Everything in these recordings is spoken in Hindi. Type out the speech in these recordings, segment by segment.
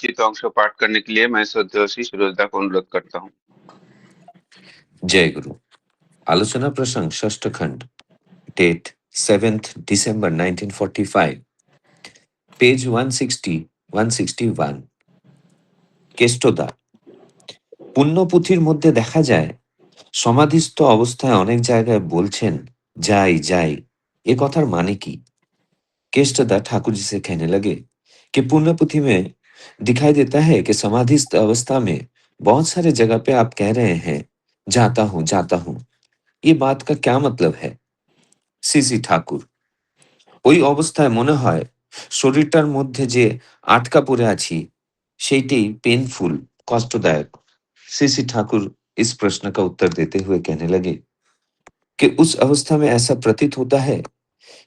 चर्चित अंश पाठ करने के लिए मैं श्रद्धेय सुरेशदा को अनुरोध करता हूँ। जय गुरु। आलोचना प्रसंग षष्ठ खंड, डेट 7th December 1945, पेज 160-161। কেষ্টদা। পুণ্যপুঁথির মধ্যে দেখা যায় সমাধিস্থ অবস্থায় অনেক জায়গায় বলছেন যাই যাই, ये কথার माने की? केष्टदा ठाकुर जी से कहने लगे कि पुण्यपुथि में दिखाई देता है कि समाधिस्थ अवस्था में बहुत सारे जगह पे आप कह रहे हैं जाता हूं, ये बात का क्या मतलब है? সিসি ঠাকুর। ওই অবস্থায় মনে হয় শরীরটার মধ্যে যে আটকা পড়ে আছি সেইটাই पेनफुल, कष्टदायक। सीसी ठाकुर इस प्रश्न का उत्तर देते हुए कहने लगे कि उस अवस्था में ऐसा प्रतीत होता है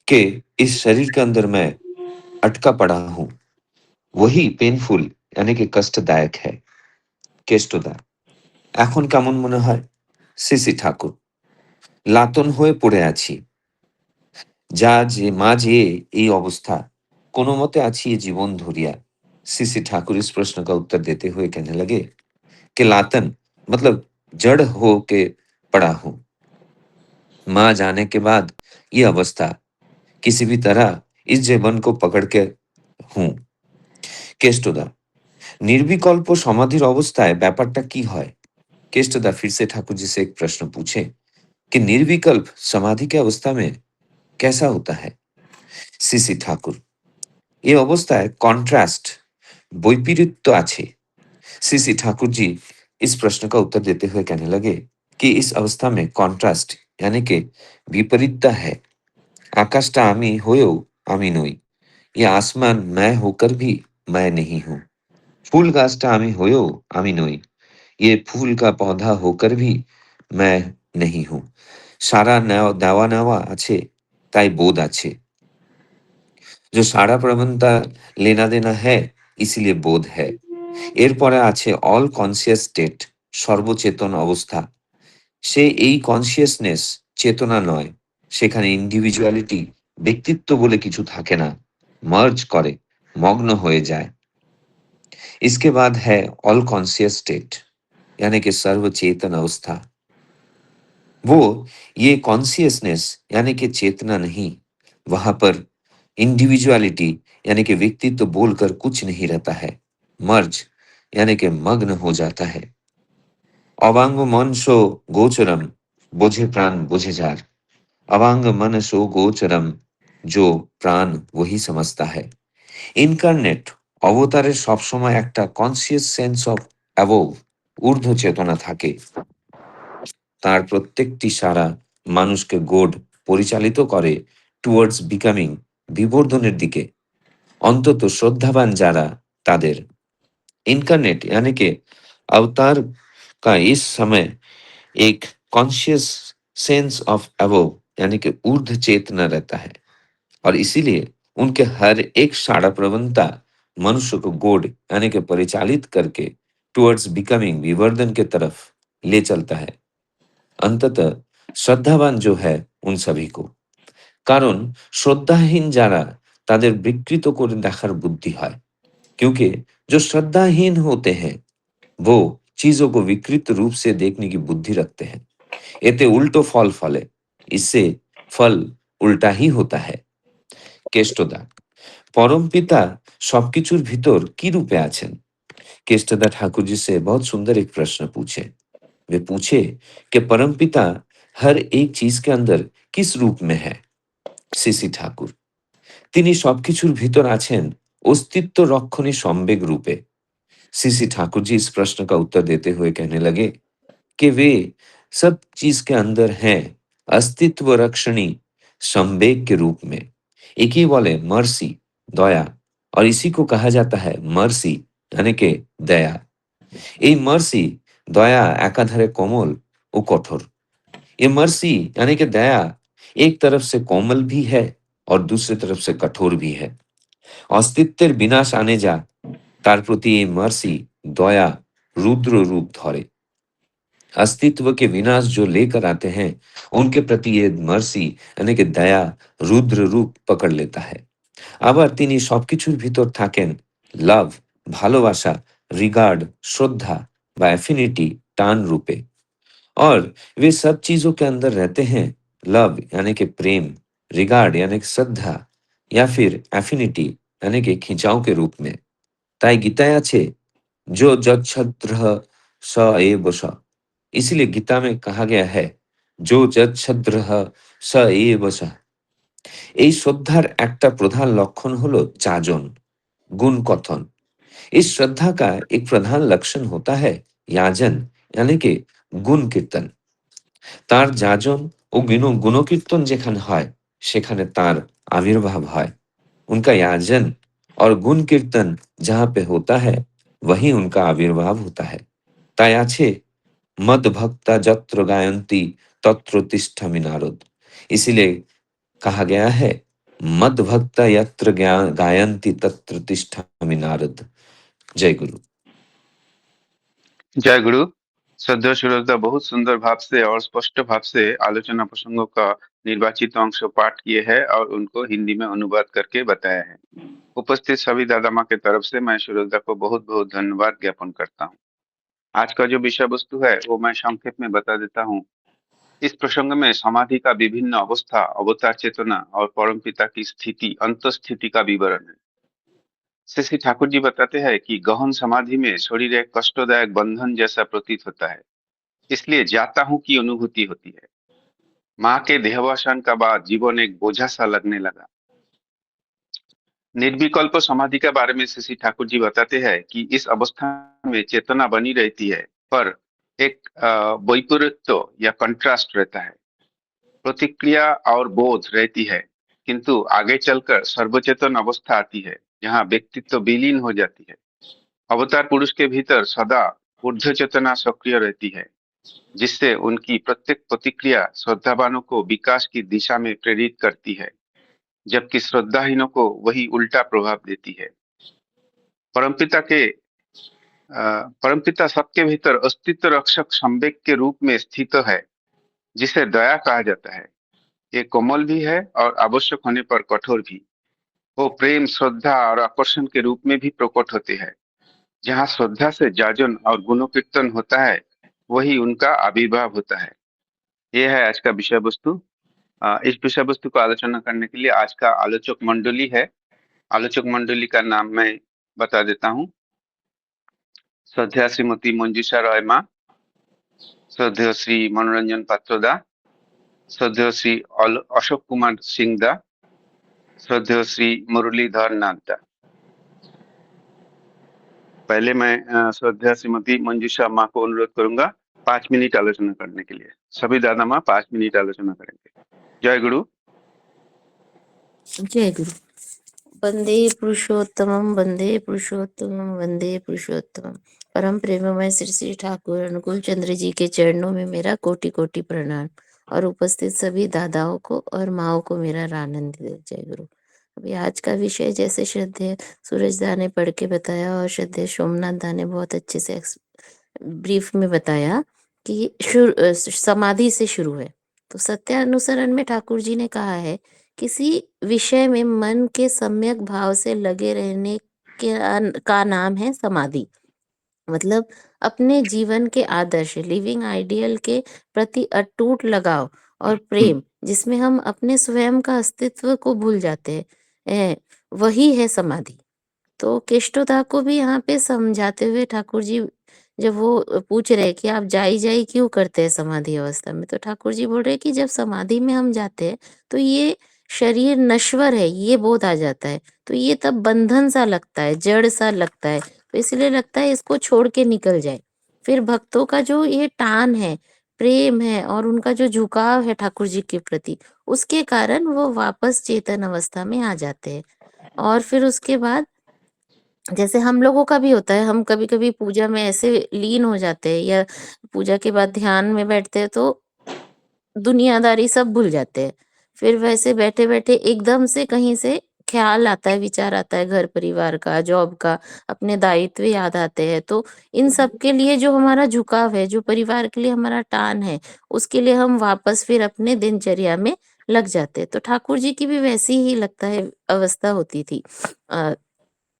कि इस शरीर के अंदर मैं अटका पड़ा हूं, वही पेनफुल यानी कि कष्टदायक है। केष्टदा। এখন কেমন মনে হয়? সিসি ঠাকুর। লাতন হয়ে পড়ে আছি, মাঝে এই অবস্থা কোনো মতে আছি ये জীবন ধরিয়া। सीसी ठाकुर इस प्रश्न का उत्तर देते हुए कहने लगे कि लातन मतलब जड़ हो के पड़ा हूं, मां जाने के बाद ये अवस्था किसी भी तरह इस जीवन को पकड़ के हूं। केष्टदा। निर्विकल्प समाधिर अवस्थाয় ব্যাপারটা কি হয়? केष्टदा फिर से ठाकुर जी से एक प्रश्न पूछे कि निर्विकल्प समाधि के अवस्था में कैसा होता है? सीसी ठाकुर। ये अवस्थाয় कॉन्ट्रास्ट বৈপরীত্য আছে। सीसी ठाकुर जी इस प्रश्न का उत्तर देते हुए कहने लगे कि इस अवस्था में कॉन्ट्रास्ट यानी कि विपरीतता है। आकाशटा आमी होयो आमी नई, ये आसमान मैं होकर भी मैं नहीं हूं। फूल गाछटा आमी होयो आमी नई, ये फूल का पौधा होकर भी मैं नहीं हूं। सारा देवा नेवा আছে তাই বোধ আছে, जो सारा प्रबंधता लेना देना है इसलिए बोध है। এরপরে আছে অল কনসিয়াস স্টেট, সর্বচেতন অবস্থা। সে এই কনসিয়াসনেস চেতনা নয়, সেখানে ইন্ডিভিজুয়ালিটি ব্যক্তিত্ব বলে কিছু থাকে না, মার্জ করে, মগ্ন হয়ে যায়। इसके बाद है ऑल कॉन्सियस स्टेट यानी कि सर्वचेतन अवस्था। वो ये कॉन्सियसनेस यानी कि चेतना नहीं, वहां पर इंडिविजुअलिटी यानी कि व्यक्तित्व बोलकर कुछ नहीं रहता है, मर्ज यानी कि मग्न हो जाता है। अवांग मनसो गोचरम, बोझे प्राण बोझे जार। अवांग मनसो गोचरम, जो प्राण वही समझता है। ইনকারনেট অবতারের সবসময় একটা কনসিয়াস সেন্স অফ অ্যাবোভ, ঊর্ধ্ব চেতনা থাকে। তার প্রত্যেকটি সারা মানুষকে গোড পরিচালিত করে টুয়ার্ডস বিকামিং, বিবর্ধনের দিকে। অন্তত শ্রদ্ধাবান যারা তাদের। इनकारनेट यानी कि अवतार का इस समय एक कॉन्शियस सेंस ऑफ अबव यानी कि ऊर्ध्व चेतना रहता है, और इसीलिए उनके हर एक साड़ा प्रवणता मनुष्य को गोड यानी कि परिचालित करके टुवर्ड्स बिकमिंग, विवर्धन के तरफ ले चलता है। अंततः श्रद्धावान जो है उन सभी को, कारण श्रद्धाहीन যারা তাদের বিকৃত করে দেখার বুদ্ধি হয়, क्योंकि जो श्रद्धाहीन होते हैं वो चीजों को विकृत रूप से देखने की बुद्धि रखते हैं। एते उल्टो फल फले, इससे फल उल्टा ही होता है। केष्टदा। परम पिता सबकिछुर भीतर की रूपे आছেন? केष्टदा ठाकुर जी से बहुत सुंदर एक प्रश्न पूछे। वे पूछे कि परम पिता हर एक चीज के अंदर किस रूप में है? सीसी ठाकुर। তিনি সবকিছুর ভিতর আছেন अस्तित्व रक्षणी संवेग रूपे। सीसी ठाकुर जी इस प्रश्न का उत्तर देते हुए कहने लगे कि वे सब चीज के अंदर हैं अस्तित्व रक्षणी संवेग के रूप में। एक ही बोले मर्सी, दया, और इसी को कहा जाता है मर्सी यानी कि दया। এই मर्सी दया एकाधारे कोमल और कठोर। ये मर्सी यानी कि दया एक तरफ से कोमल भी है और दूसरी तरफ से कठोर भी है। अस्तित्वेर विनाश आने जा तार प्रति ये मर्सी दया रुद्र रूप धरे। अस्तित्व के विनाश जो लेकर आते हैं उनके प्रति ये मर्सी यानी कि दया रुद्र रूप पकड़ लेता है। আবার তিনি সবকিছুর ভিতর থাকেন লাভ ভালোবাসা, রিগাर्ड, श्रद्धा व एफिनिटी टान रूपे। और वे सब चीजों के अंदर रहते हैं लव यानी कि प्रेम, रिगार्ड यानी कि श्रद्धा या फिर एफिनिटी यानी कि खिंचाव के रूप में। তাই গীতায় আছে जो যচ্ছদ্র स एव स। इसीलिए गीता में कहा गया है जो যচ্ছদ্র स एव स। এই শ্রদ্ধার একটা প্রধান লক্ষণ হলো যাজন, गुण कथन। इस श्रद्धा का एक प्रधान लक्षण होता है याजन यानी कि गुण कीर्तन। তার যাজন ও গুণকীর্তন যেখানে হয় সেখানে তার आविर्भाव হয়। उनका याजन और गुण कीर्तन जहाँ पे होता है वहीं उनका आविर्भाव होता है। তাই আছে मद भक्ता जत्र गायन्ति तत्र तिष्ठामि नारद। इसीलिए कहा गया है मद भक्ता यत्र गायन्ति तत्र तिष्ठामि नारद। जय गुरु। जय गुरु। श्रद्धेय सुरजदा बहुत सुंदर भाव से और स्पष्ट भाव से आलोचना प्रसंगों का निर्वाचित अंश पाठ किए हैं और उनको हिंदी में अनुवाद करके बताया है। उपस्थित सभी दादा माँ के तरफ से मैं सुरजदा को बहुत बहुत धन्यवाद ज्ञापन करता हूँ। आज का जो विषय वस्तु है वो मैं संक्षेप में बता देता हूँ। इस प्रसंग में समाधि का विभिन्न अवस्था, अवतार चेतना और परमपिता की स्थिति, अंत स्थिति का विवरण है। श्री श्री ठाकुर जी बताते हैं कि गहन समाधि में शरीर एक कष्टदायक बंधन जैसा प्रतीत होता है, इसलिए जाता हूं की अनुभूति होती है। माँ के देहावसान का बाद जीवन एक बोझा सा लगने लगा। निर्विकल्प समाधि के बारे में श्री श्री ठाकुर जी बताते हैं कि इस अवस्था में चेतना बनी रहती है, पर एक वैपरीत्य या कंट्रास्ट रहता है। प्रतिक्रिया और बोध रहती है, किंतु आगे चलकर सर्वचेतन अवस्था आती है जहाँ व्यक्तित्व विलीन हो जाती है। अवतार पुरुष के भीतर सदा ऊर्ध्व चेतना सक्रिय रहती है, जिससे उनकी प्रत्येक प्रतिक्रिया श्रद्धावानों को विकास की दिशा में प्रेरित करती है, जबकि श्रद्धाहीनों को वही उल्टा प्रभाव देती है। परमपिता के परमपिता सबके भीतर अस्तित्व रक्षक संवेग के रूप में स्थित है, जिसे दया कहा जाता है। ये कोमल भी है और आवश्यक होने पर कठोर भी। वो प्रेम, श्रद्धा और आकर्षण के रूप में भी प्रकट होते हैं। जहाँ श्रद्धा से जाजन और गुणकीर्तन होता है, वही उनका आविर्भाव होता है। ये है आज का विषय वस्तु। इस विषय वस्तु को आलोचना करने के लिए आज का आलोचक मंडली है। आलोचक मंडली का नाम मैं बता देता हूँ। श्रद्धेय श्रीमती मंजूषा रॉय माँ, श्रद्धेय श्री मनोरंजन पात्रोदा, श्रद्धेय श्री अशोक कुमार सिंह दा, श्रद्धेय श्री मुरलीधर नाथ दा। पहले मैं श्रद्धेय श्रीमती मंजूषा माँ को अनुरोध करूंगा 5 मिनट आलोचना करने के लिए। सभी दादा माँ 5 मिनट आलोचना करेंगे। जय गुरु। जय गुरु। वंदे पुरुषोत्तमम, वंदे पुरुषोत्तमम, वंदे पुरुषोत्तमम। परम प्रेममय श्री श्री ठाकुर अनुकूल चंद्र जी के चरणों में मेरा कोटि कोटि प्रणाम और उपस्थित सभी दादाओं को और माओ को मेरा आनंद। जय गुरु। अभी आज का विषय जैसे श्रद्धेय सूरज दा ने पढ़ के बताया और श्रद्धेय सोमनाथ दा ने बहुत अच्छे से ब्रीफ में बताया कि समाधि से शुरू है। तो सत्यानुसरण में ठाकुर जी ने कहा है किसी विषय में मन के सम्यक भाव से लगे रहने का नाम है समाधि। मतलब अपने जीवन के आदर्श लिविंग आइडियल के प्रति अटूट लगाव और प्रेम, जिसमें हम अपने स्वयं का अस्तित्व को भूल जाते हैं, वही है समाधि। तो केष्टोदा को भी यहाँ पे समझाते हुए ठाकुर जी, जब वो पूछ रहे कि आप जाई जाई क्यों करते हैं समाधि अवस्था में, तो ठाकुर जी बोल रहे कि जब समाधि में हम जाते हैं तो ये शरीर नश्वर है, ये बोध आ जाता है। तो ये तब बंधन सा लगता है, जड़ सा लगता है, तो इसलिए लगता है इसको छोड़ के निकल जाए। फिर भक्तों का जो ये टान है, प्रेम है और उनका जो झुकाव है ठाकुर जी के प्रति, उसके कारण वो वापस चेतन अवस्था में आ जाते हैं। और फिर उसके बाद जैसे हम लोगों का भी होता है, हम कभी-कभी पूजा में ऐसे लीन हो जाते हैं या पूजा के बाद ध्यान में बैठते हैं तो दुनियादारी सब भूल जाते हैं। फिर वैसे बैठे-बैठे एकदम से कहीं से ख्याल आता है, विचार आता है घर परिवार का, जॉब का, अपने दायित्व याद आते हैं। तो इन सब के लिए जो हमारा झुकाव है, जो परिवार के लिए हमारा टान है, उसके लिए हम वापस फिर अपने दिनचर्या में लग जाते हैं। तो ठाकुर जी की भी वैसी ही लगता है अवस्था होती थी।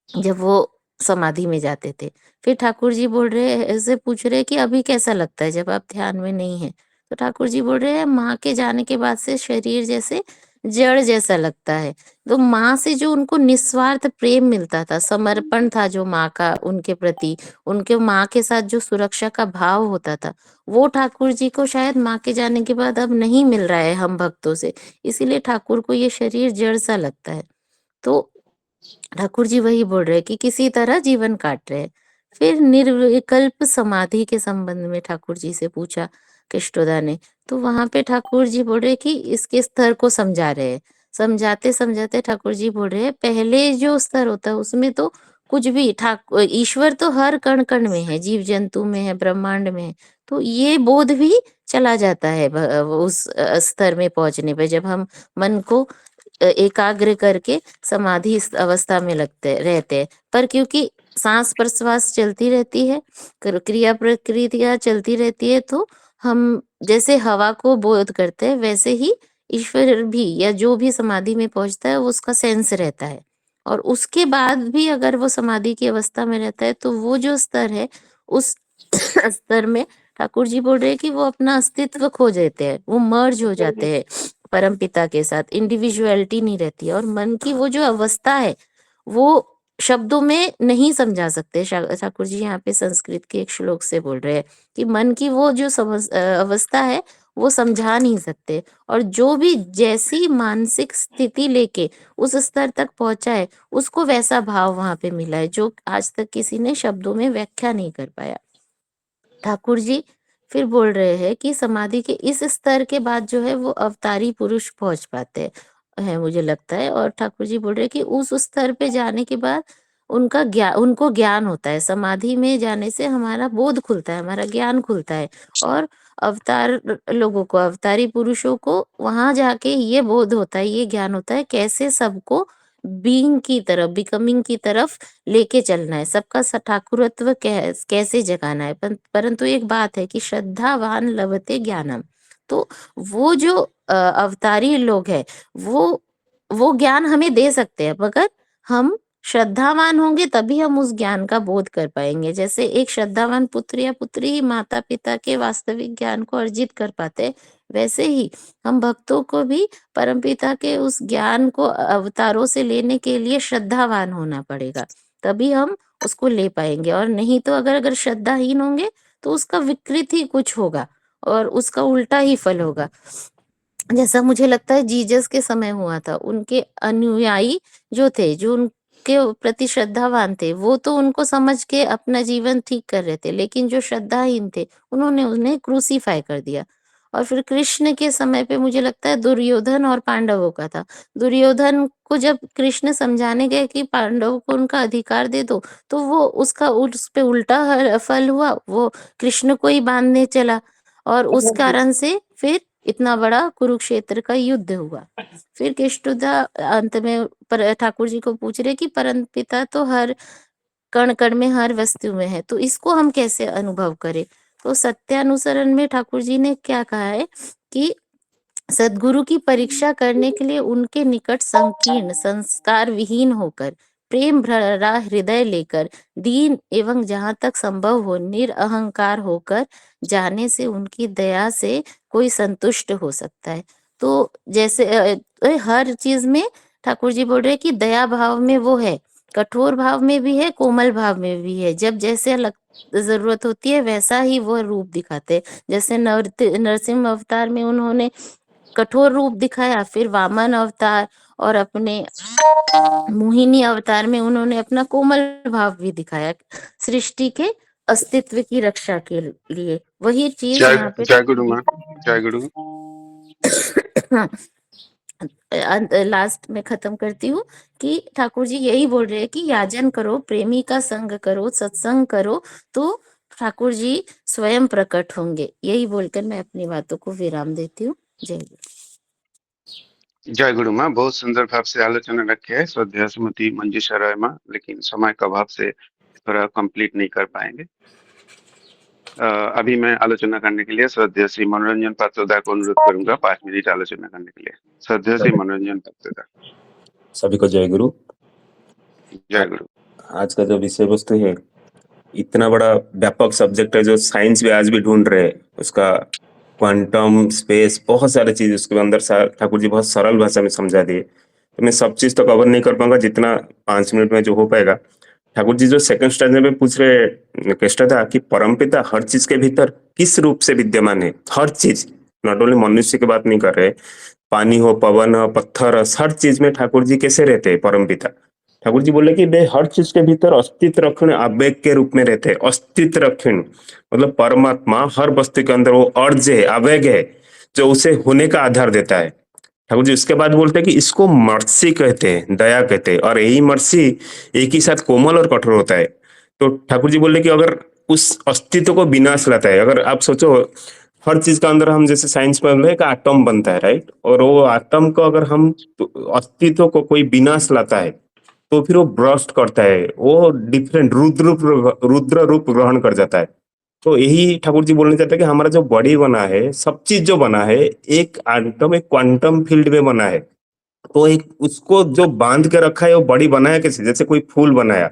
जब वो समाधि में जाते थे। फिर ठाकुर जी बोल रहे हैं, ऐसे पूछ रहे हैं कि अभी कैसा लगता है जब आप ध्यान में नहीं है? तो ठाकुर जी बोल रहे हैं, माँ के जाने के बाद से शरीर जैसे जड़ जैसा लगता है। तो माँ से जो उनको निस्वार्थ प्रेम मिलता था, समर्पण था जो माँ का उनके प्रति, उनके माँ के साथ जो सुरक्षा का भाव होता था, वो ठाकुर जी को शायद माँ के जाने के बाद अब नहीं मिल रहा है हम भक्तों से। इसीलिए ठाकुर को ये शरीर जड़ सा लगता है। तो ठाकुर जी वही बोल रहे हैं कि किसी तरह जीवन काट रहे हैं। फिर निर्विकल्प समाधि के संबंध में ठाकुर जी से पूछा कृष्णोदा ने, तो वहां पे ठाकुर जी बोल रहे हैं कि इसके स्तर को समझा रहे हैं। समझाते समझाते ठाकुर जी बोल रहे हैं, पहले जो स्तर होता है उसमें तो कुछ भी ठाकुर ईश्वर तो हर कण कण में है, जीव जंतु में है, ब्रह्मांड में है। तो ये बोध भी चला जाता है उस स्तर में पहुंचने पे, जब हम मन को एकाग्र करके समाधि इस अवस्था में लगते रहते हैं। पर क्योंकि सांस प्रश्वास चलती रहती है, क्रिया प्रक्रिया चलती रहती है, तो हम जैसे हवा को बोध करते हैं वैसे ही ईश्वर भी, या जो भी समाधि में पहुंचता है वो उसका सेंस रहता है। और उसके बाद भी अगर वो समाधि की अवस्था में रहता है तो वो जो स्तर है, उस स्तर में ठाकुर जी बोल रहे हैं कि वो अपना अस्तित्व खो देते हैं, वो मर्ज हो जाते हैं परम पिता के साथ, इंडिविजुअलिटी नहीं रहती है। और मन की वो जो अवस्था है वो शब्दों में नहीं समझा सकते। ठाकुर जी यहाँ पे संस्कृत के एक श्लोक से बोल रहे हैं कि मन की वो जो अवस्था है वो समझा नहीं सकते। और जो भी जैसी मानसिक स्थिति लेके उस स्तर तक पहुंचा है, उसको वैसा भाव वहां पे मिला है जो आज तक किसी ने शब्दों में व्याख्या नहीं कर पाया। ठाकुर जी फिर बोल रहे हैं कि समाधि के इस स्तर के बाद जो है वो अवतारी पुरुष पहुंच पाते हैं मुझे लगता है। और ठाकुर जी बोल रहे हैं कि उस स्तर पे जाने के बाद उनको ज्ञान होता है। समाधि में जाने से हमारा बोध खुलता है, हमारा ज्ञान खुलता है। और अवतार लोगों को, अवतारी पुरुषों को वहां जाके ये बोध होता है, ये ज्ञान होता है कैसे सबको बीइंग की तरफ, बिकमिंग की तरफ लेके चलना है, सबका ठाकुरत्व कैसे जगाना है। परंतु एक बात है कि श्रद्धावान लभते ज्ञानम। तो वो जो अवतारी लोग हैं, वो ज्ञान हमें दे सकते हैं, मगर हम श्रद्धावान होंगे तभी हम उस ज्ञान का बोध कर पाएंगे। जैसे एक श्रद्धावान पुत्र या पुत्री ही माता पिता के वास्तविक ज्ञान को अर्जित कर पाते हैं, वैसे ही हम भक्तों को भी परमपिता के उस ज्ञान को अवतारों से लेने के लिए श्रद्धावान होना पड़ेगा, तभी हम उसको ले पाएंगे। और नहीं तो अगर श्रद्धाहीन होंगे तो उसका विकृत ही कुछ होगा और उसका उल्टा ही फल होगा। जैसा मुझे लगता है जीसस के समय हुआ था, उनके अनुयायी जो थे, जो उनके प्रति श्रद्धावान थे, वो तो उनको समझ के अपना जीवन ठीक कर रहे थे, लेकिन जो श्रद्धाहीन थे उन्होंने उन्हें क्रूसीफाई कर दिया। और फिर कृष्ण के समय पे मुझे लगता है दुर्योधन और पांडवों का था। दुर्योधन को जब कृष्ण समझाने गए कि पांडवों को उनका अधिकार दे दो, तो वो उसका उस पे उल्टा फल हुआ, वो कृष्ण को ही बांधने चला। और उस कारण से फिर इतना बड़ा कुरुक्षेत्र का युद्ध हुआ। फिर कृष्णदा अंत में ठाकुर जी को पूछ रहे कि परमपिता तो हर कण कण में, हर वस्तु में है, तो इसको हम कैसे अनुभव करें? तो सत्यानुसरण में ठाकुर जी ने क्या कहा है कि सद्गुरु की परीक्षा करने के लिए उनके निकट संकीर्ण संस्कार विहीन होकर, प्रेम भरा हृदय लेकर, दीन एवं जहां तक संभव हो निरअहंकार होकर जाने से उनकी दया से कोई संतुष्ट हो सकता है। तो जैसे हर चीज में ठाकुर जी बोल रहे हैं कि दया भाव में वो है, कठोर भाव में भी है, कोमल भाव में भी है। जब जैसे जरूरत होती है वैसा ही वो रूप दिखाते हैं। जैसे नरसिंह अवतार में उन्होंने कठोर रूप दिखाया, फिर वामन अवतार और अपने मोहिनी अवतार में उन्होंने अपना कोमल भाव भी दिखाया, सृष्टि के अस्तित्व की रक्षा के लिए। वही चीज जय यहाँ पे जय गुरु माँ। जय गुरु। लास्ट में खत्म करती हूँ कि ठाकुर जी यही बोल रहे हैं कि याजन करो, प्रेमी का संग करो, सत्संग करो, तो ठाकुर जी स्वयं प्रकट होंगे। यही बोलकर मैं अपनी बातों को विराम देती हूँ। जय गुरु। जय गुरु माँ, बहुत सुंदर भाव से आलोचना रखी है श्रद्धेय श्रीमती मंजूषा राय माँ, लेकिन समय का अभाव से थोड़ा कंप्लीट नहीं कर पाएंगे। अभी मैं आलोचना करने के लिए श्रद्धेय श्री मनोरंजन पात्रोदा को अनुरोध करूंगा 5 मिनट आलोचना करने के लिए। श्रद्धेय श्री मनोरंजन पात्रोदा। सभी को जय गुरु। जय गुरु। आज का जो विषय वस्तु है इतना बड़ा व्यापक सब्जेक्ट है जो साइंस भी आज भी ढूंढ रहे हैं उसका, क्वांटम स्पेस बहुत सारे चीज उसके अंदर ठाकुर जी बहुत सरल भाषा में समझा दिए। तो मैं सब चीज तो कवर नहीं कर पाऊंगा जितना 5 मिनट में जो हो पाएगा। ठाकुर जी जो सेकंड स्टैंडर्ड में पूछ रहे क्वेश्चन था कि परमपिता हर चीज के भीतर किस रूप से विद्यमान है, हर चीज, नॉट ओनली मनुष्य की बात नहीं कर रहे, पानी हो, पवन हो, पत्थर हो, हर चीज में ठाकुर जी कैसे रहते हैं परमपिता। ठाकुर जी बोले कि वे हर चीज के भीतर अस्तित्व रक्षण आवेग के रूप में रहते हैं। अस्तित्व रक्षण मतलब परमात्मा हर वस्तु के अंदर वो अर्ज है, आवेग है जो उसे होने का आधार देता है। ठाकुर जी उसके बाद बोलते हैं कि इसको मर्सी कहते हैं, दया कहते हैं, और यही मर्सी एक ही साथ कोमल और कठोर होता है। तो ठाकुर जी बोले कि अगर उस अस्तित्व को विनाश लाता है, अगर आप सोचो हर चीज का अंदर हम जैसे साइंस में बोले का आटम बनता है, राइट, और वो आटम को अगर हम अस्तित्व को कोई विनाश लाता है तो फिर वो ब्रस्ट करता है, वो डिफरेंट रुद्र रूप ग्रहण कर जाता है। तो यही ठाकुर जी बोलना चाहते हैं कि हमारा जो बॉडी बना है, सब चीज जो बना है, एक आटम एक क्वांटम फील्ड में बना है। तो एक उसको जो बांध के रखा है वो बॉडी बनाया कैसे, जैसे कोई फूल बनाया।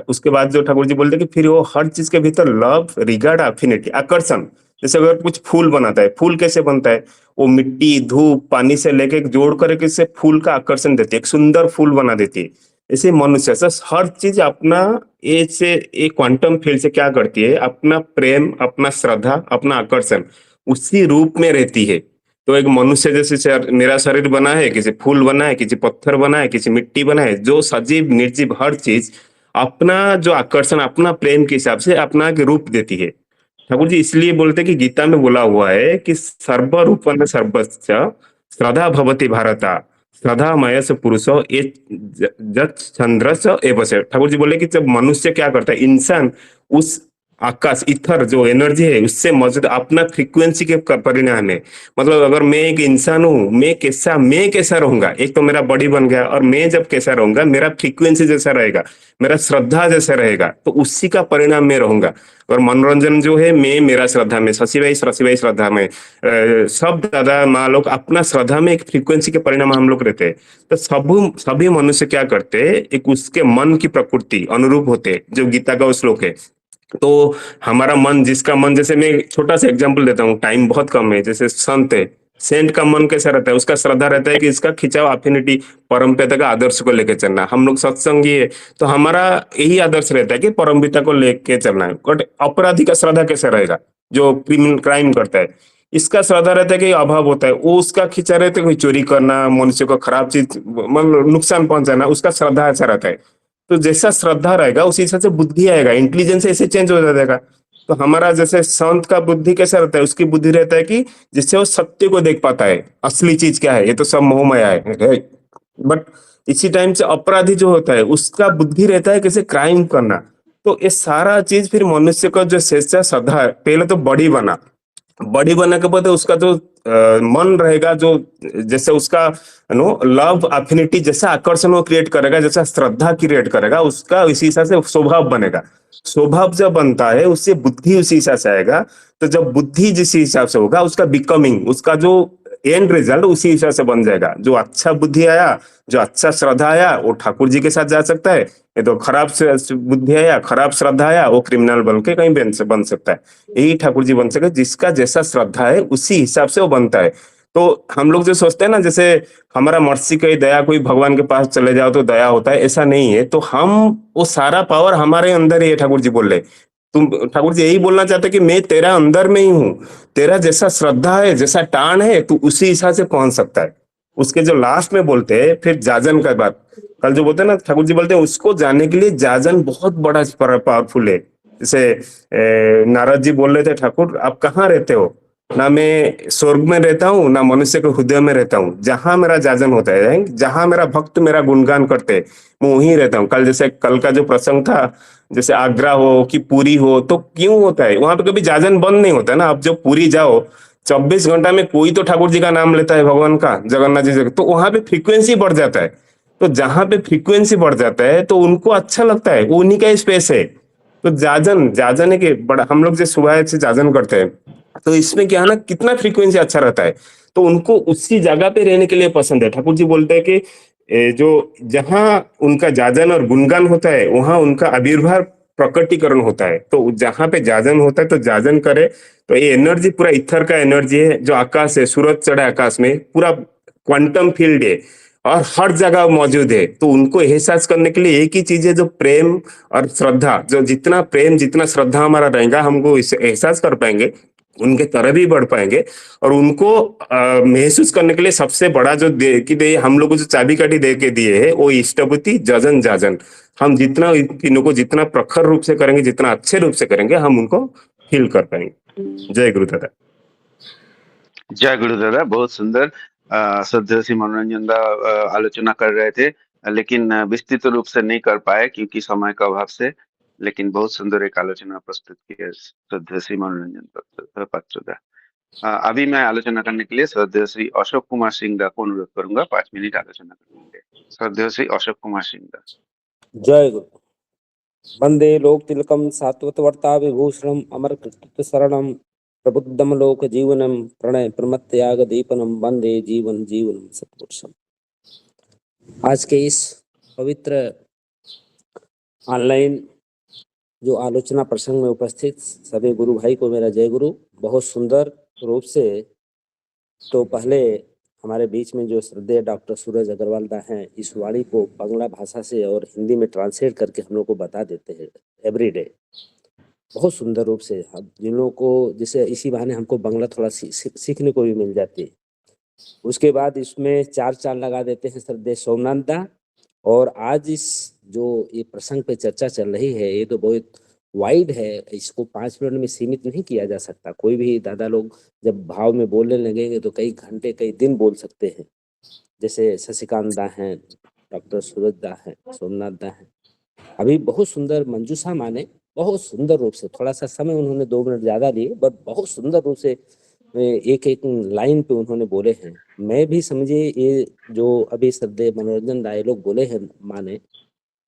उसके बाद जो ठाकुर जी बोलते हैं कि फिर वो हर चीज के भीतर लव, रिगार्ड, अफिनिटी, आकर्षण, जैसे अगर कुछ फूल बनाता है, फूल कैसे बनता है, वो मिट्टी, धूप, पानी से लेके जोड़ करके इससे फूल का आकर्षण देती है, एक सुंदर फूल बना देती है। ऐसे मनुष्य से हर चीज अपना एक क्वांटम फील्ड से क्या करती है, अपना प्रेम, अपना श्रद्धा, अपना आकर्षण उसी रूप में रहती है। तो एक मनुष्य जैसे मेरा शरीर बना है, किसी फूल बना है, किसी पत्थर बना है, किसी मिट्टी बना है, जो सजीव निर्जीव हर चीज अपना जो आकर्षण, अपना प्रेम के हिसाब से अपना के रूप देती है। ठाकुर जी इसलिए बोलते हैं कि गीता में बोला हुआ है कि सर्वरूपन सर्वस्य श्रद्धा भवति भारता, श्रद्धामय से पुरुषो ये चंद्र एव से। ठाकुर जी बोले कि जब मनुष्य क्या करता है, इंसान उस आकाश, इथर जो एनर्जी है उससे मौजूद अपना फ्रीक्वेंसी के परिणाम है। मतलब अगर मैं एक इंसान हूँ, मैं कैसा रहूंगा, एक तो मेरा बॉडी बन गया, और मैं जब कैसा रहूंगा मेरा फ्रीक्वेंसी जैसा रहेगा, मेरा श्रद्धा जैसा रहेगा, तो उसी का परिणाम मैं रहूंगा। और मनोरंजन जो है, मैं मेरा श्रद्धा में, शशिभाई श्रद्धा में, सब दादा माँ लोग अपना श्रद्धा में एक फ्रीक्वेंसी के परिणाम हम लोग रहते हैं। तो सभी मनुष्य क्या करते हैं, एक उसके मन की प्रकृति अनुरूप होते हैं, जो गीता का श्लोक है। तो हमारा मन, जिसका मन, जैसे मैं छोटा सा एग्जांपल देता हूँ, टाइम बहुत कम है, जैसे संत है, सेंट का मन कैसा रहता है, उसका श्रद्धा रहता है कि इसका खिंचाव अफिनिटी परमपिता का आदर्श को लेकर चलना। हम लोग सत्संगी है तो हमारा यही आदर्श रहता है कि परमपिता को लेके चलना है। बट अपराधी का श्रद्धा कैसा रहेगा, जो क्राइम करता है, इसका श्रद्धा रहता है कि अभाव होता है, वो उसका खिंचा रहता है कोई चोरी करना, मनुष्य को खराब चीज मतलब नुकसान पहुंचाना, उसका श्रद्धा ऐसा रहता है। तो जैसा श्रद्धा रहेगा उसी हिसाब से बुद्धि आएगा, इंटेलिजेंस ऐसे चेंज हो जाएगा। तो हमारा जैसे संत का बुद्धि कैसा रहता है, उसकी बुद्धि रहता है कि जिससे वो सत्य को देख पाता है, असली चीज क्या है, ये तो सब मोहमाया है। बट इसी टाइम से अपराधी जो होता है उसका बुद्धि रहता है कैसे क्राइम करना। तो ये सारा चीज फिर मनुष्य का जो शेष श्रद्धा है, पहले तो बॉडी बना के बाद उसका जो मन रहेगा, जो जैसे उसका लव अफिनिटी, जैसा आकर्षण वो क्रिएट करेगा, जैसा श्रद्धा क्रिएट करेगा, उसका इसी हिसाब से स्वभाव बनेगा। स्वभाव जब बनता है उससे बुद्धि उसी हिसाब से आएगा। तो जब बुद्धि जिस हिसाब से होगा, उसका बिकमिंग, उसका जो एंड रिजल्ट उसी हिसाब से बन जाएगा। जो अच्छा बुद्धि आया, जो अच्छा श्रद्धा आया, वो ठाकुर जी के साथ जा सकता है। ये तो खराब बुद्धि आया, खराब श्रद्धा आया, वो क्रिमिनल बन के कहीं बन सकता है। यही ठाकुर जी बन सके, जिसका जैसा श्रद्धा है उसी हिसाब से वो बनता है। तो हम लोग जो सोचते हैं ना, जैसे हमारा मर्सी कही दया, कोई भगवान के पास चले जाओ तो दया होता है, ऐसा नहीं है। तो हम वो सारा पावर हमारे अंदर ही है। ठाकुर जी बोल रहे, तुम, ठाकुर जी यही बोलना चाहते कि मैं तेरा अंदर में ही हूँ, तेरा जैसा श्रद्धा है, जैसा टान है, तू उसी हिसाब से पहुंच सकता है। उसके जो लास्ट में बोलते हैं फिर जाजन का बात, कल जो बोलते हैं ना, ठाकुर जी बोलते हैं उसको जानने के लिए जाजन बहुत बड़ा पावरफुल है। जैसे नारद जी बोल रहे थे, ठाकुर आप कहाँ रहते हो, ना मैं स्वर्ग में रहता हूँ, ना मनुष्य के हृदय में रहता हूँ, जहां मेरा जाजन होता है, जहां मेरा भक्त मेरा गुणगान करते हैं, मैं वहीं रहता हूँ। कल का जो प्रसंग था, जैसे आगरा हो कि पुरी हो, तो क्यों होता है वहां पे कभी जाजन बंद नहीं होता ना। अब जब पुरी जाओ 24 घंटा में कोई तो ठाकुर जी का नाम लेता है, भगवान का, जगन्नाथ जी, तो वहां पे फ्रीक्वेंसी बढ़ जाता है। तो जहां पे फ्रीक्वेंसी बढ़ जाता है तो उनको अच्छा लगता है, वो उन्हीं का स्पेस है। तो जाजन है कि बड़ा, हम लोग जो सुबह से जाजन करते हैं, तो इसमें क्या है ना, कितना फ्रीक्वेंसी अच्छा रहता है, तो उनको उसी जगह पे रहने के लिए पसंद है। ठाकुर जी बोलते हैं कि जो जहाँ उनका जाजन और गुणगान होता है वहां उनका आविर्भाव प्रकटीकरण होता है। तो जहाँ पे जाजन होता है तो जाजन करे। तो ये एनर्जी पूरा इथर का एनर्जी है जो आकाश है, सूरज चढ़ा आकाश में, पूरा क्वांटम फील्ड है और हर जगह मौजूद है। तो उनको एहसास करने के लिए एक ही चीज है, जो प्रेम और श्रद्धा। जो जितना प्रेम जितना श्रद्धा हमारा रहेगा हमको इसे एहसास कर पाएंगे, उनके तरह भी बढ़ पाएंगे। और उनको महसूस करने के लिए सबसे बड़ा जो दे कि दे हम लोग को जो चाबी काठी दे के दिए है वो इष्टभूति जजन जाजन। हम जितना इन तीनों को जितना प्रखर रूप से करेंगे, जितना अच्छे रूप से करेंगे, हम उनको फील कर पाएंगे। जय गुरु दादा। जय गुरु दादा, बहुत सुंदर। श्रद्धेय मनोरंजन दा आलोचना कर रहे थे, लेकिन विस्तृत रूप से नहीं कर पाए क्योंकि समय का अभाव से। लेकिन बहुत सुंदर एक आलोचना प्रस्तुत की है श्रद्धेय मनोरंजन पात्र दा। अभी मैं आलोचना करने के लिए श्रद्धेय श्री अशोक कुमार सिंह दा को अनुरोध करूंगा, 5 मिनट आलोचना करेंगे। श्रद्धेय श्री अशोक कुमार सिंह दा। जय गुरु। वंदे लोक तिलकम सात्वतवर्ता विभूषणम अमर कृत शरणम प्रबुद्धम लोक जीवनम प्रणय प्रमत्याग दीपनम वंदे जीवन जीवनम सत्पुरुषम। आज के इस पवित्र ऑनलाइन जो आलोचना प्रसंग में उपस्थित सभी गुरु भाई को मेरा जय गुरु। बहुत सुंदर रूप से तो पहले हमारे बीच में जो श्रद्धेय डॉक्टर सूरज अग्रवाल दा हैं, इस वाणी को बांग्ला भाषा से और हिंदी में ट्रांसलेट करके हम लोग को बता देते हैं एवरीडे, बहुत सुंदर रूप से। हम जिन लोगों को जैसे इसी बहाने हमको बांग्ला थोड़ा सीखने को भी मिल जाती है। उसके बाद इसमें चार चांद लगा देते हैं श्रद्धेय सोमनाथ दा। और आज इस जो ये प्रसंग पे चर्चा चल रही है, ये तो बहुत वाइड है, इसको 5 मिनट में सीमित नहीं किया जा सकता। कोई भी दादा लोग जब भाव में बोलने लगेंगे तो कई घंटे कई दिन बोल सकते हैं। जैसे शशिकांत दा हैं, डॉक्टर सूरज दा हैं, सोमनाथ दा हैं। अभी बहुत सुंदर मंजूषा माने बहुत सुंदर रूप से, थोड़ा सा समय उन्होंने 2 मिनट ज्यादा लिए, बट बहुत सुंदर रूप से एक एक लाइन पे उन्होंने बोले हैं। मैं भी समझे ये जो अभी श्रद्धेय मनोरंजन दाई लोग बोले हैं माने,